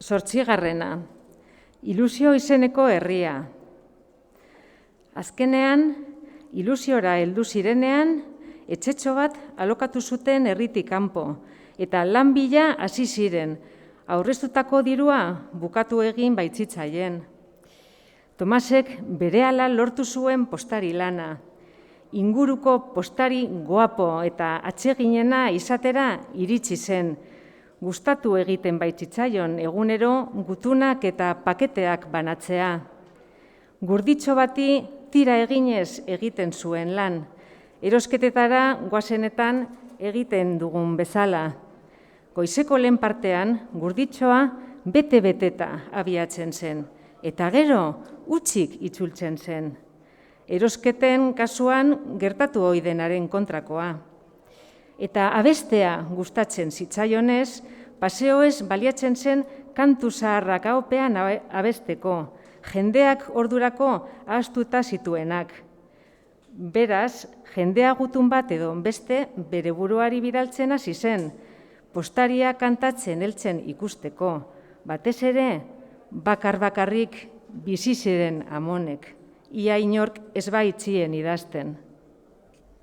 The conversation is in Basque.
8. Ilusio izeneko herria. Azkenean, ilusiora heldu zirenean, etxetxo bat alokatu zuten herritik kanpo, eta lan bila hasi ziren, aurreztutako dirua bukatu egin baitzitzaien. Tomasek berehala lortu zuen postari lana. Inguruko postari goapo eta atseginena izatera iritsi zen. Gustatu egiten baitzitzaion egunero gutunak eta paketeak banatzea. Gurditxo bati tira eginez egiten zuen lan. Erosketetara goazenetan egiten dugun bezala. Goizeko lehen partean gurditxoa bete-beteta abiatzen zen, eta gero hutsik itzultzen zen. Erosketen kasuan gertatu ohi denaren kontrakoa. Eta abestea gustatzen zitzaionez, paseoez baliatzen zen kantu zaharrak ahopean abesteko, jendeak ordurako ahaztuta zituenak. Beraz, jendea gutun bat edo beste bere buruari bidaltzen hasi zen, postaria kantatzen heltzen ikusteko, batez ere bakar-bakarrik bizi ziren amonek, ia inork ez baitzien idazten.